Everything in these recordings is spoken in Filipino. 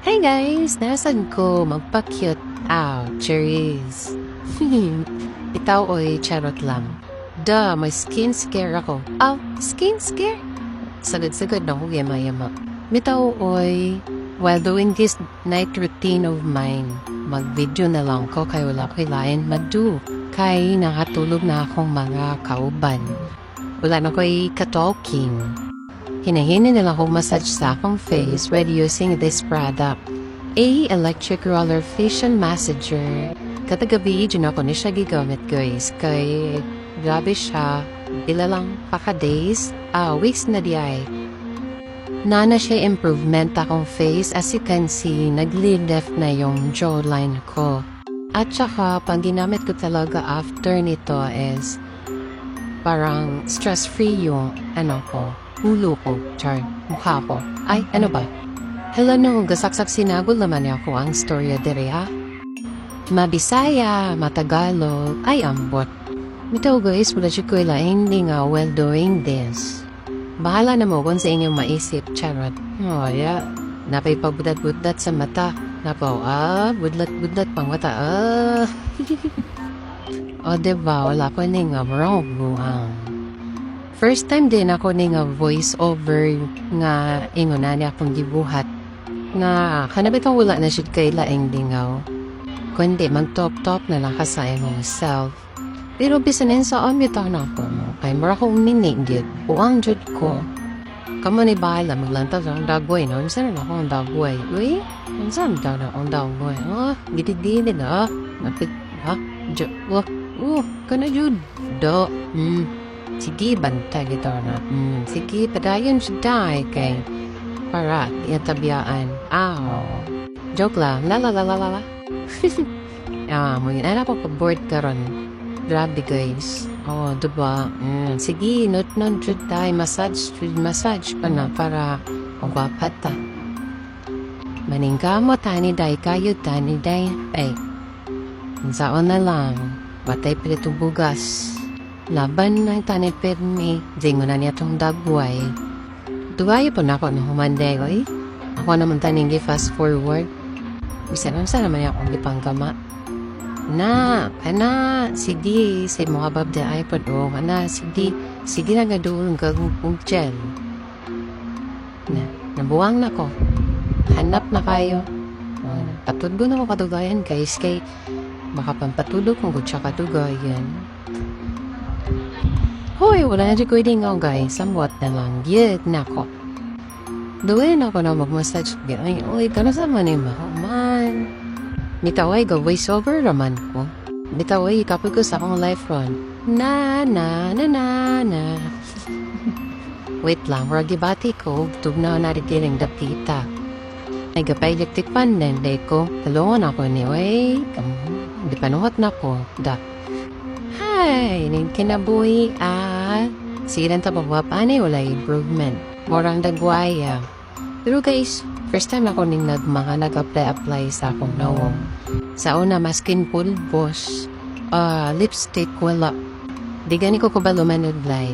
Hi guys! Nasaan ko magpa-cute out, cherries. Itaw oy, charot lang. Duh, may skin scare ako. Oh, skin scare? Sagad-sagad na ko yama-yama. Bitaw oy, while doing this night routine of mine, mag-video na lang ko kay wala ko lain madu. Kay nakatulog na akong mga kauban. Wala na ko'y ka-talking. Hinahinin nila akong massage sa akong face while using this product. Electric Roller Facial Massager. Katagabi, dyan ako na siya gigamit guys. Kay grabe siya. Ila lang paka-days. Weeks na di ay. Nana siya improvement akong face. As you can see, nag-lift na yung jawline ko. At saka, pag ginamit ko talaga after nito is parang stress-free yung ulo ko, mukha ko. Ay, ano ba? Hello no, gasaksak sinagol naman ako ang storya dere ha. Mabisaya, Matagalog, ay ambot. Mitaw guys, wala siya ko hindi nga while doing this. Bahala na mo kung sa inyong maisip, charot. Oh, yeah. Napay pagbudat-budat sa mata. Napaw, budlat-budlat pang mata, O, diba, wala ko nga wrong buhang. First time din ako nga voice over nga ingunan niya akong gibuhat. Nga, hanapit ang wala na siya kay laing dingaw. Kundi, mag-top-top na lang ka sa imong self. Pero bisanin sa amita na ako, kay mara kong ninigid, buang jud ko. Kamu ni bahala maglantad ang dagway, no? Saan na akong dagway? Uy, saan daw na akong dagway? Gitid-gitid na. Napit, kana jud. Sige, bantay ito na. Sige, padayon siya dahil kay para iyatabiyaan. Joke lang. La. Mungkin anak ko board karon. Grabe guys. Diba? Sige, not jud tayo. Massage pa na para magwapata. Maningkamo tani day kayo tani day. Ay, saon na lang. Batay pilito bugas. Laban na tani permi. Zingo na niya tong dagway. Tuwayo po na ako ng humanday ko eh. Ako naman taning fast forward. Bisan naman akong lipanggama. Sige, say mga babda ay po sige na gadoon kang gel. Nabuwang na ko. Hanap na kayo. Patudgo na ko katugayan guys, kay baka pampatulog kung kutsa katugayan. Hoy, wala na siya ko nga guys, somewhat na lang, nako. Duwin ako na mag-massage, uy, kano sa man. Mitaway ga voice over raman ko. Mitaway kapag ko sa akong life run. Na. Wait lang, ragibati ko. Tugnaw na rin dapita. Nagapay electric pan day ko. Talungan ako ni way. Di panuhat na ko. Hi, ning kinabuhi siran ta pagwapaan wala improvement. Morang dagwaya. Pero guys, first time ako ning nag-apply sa akong nawong. Sa una, maskin pulbos. Lipstick, wala. Di gani ko kabalo manudlay.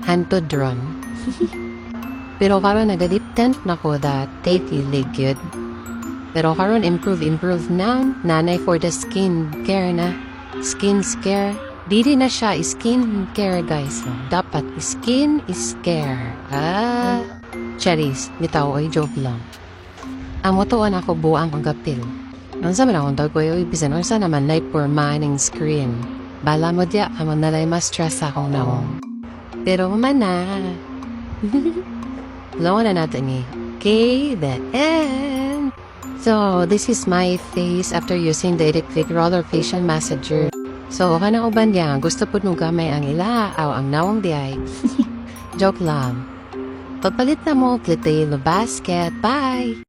Hanto dron. Pero karon nagadip tent na ko that tately good. Pero karon improve na. Nanay for the skin care na. Skin care. Didi na siya skin care guys. Dapat skin is care. Cherries, bitaw ay joke lang. Ang motoan ako buang ang gapil. Nang sa manakong dagway o ibisan o sa naman light for mining screen. Bala mo diya, amang nalay mas stress akong naong. Pero mana. Lawan na natin eh. Okay, the end. So, this is my face after using the electric roller facial massager. So, kana uban niya, gusto po nung gamay ang ilaaw ang nawang diay. Joke lang. Pagpalit na mo, klitay basket. Bye!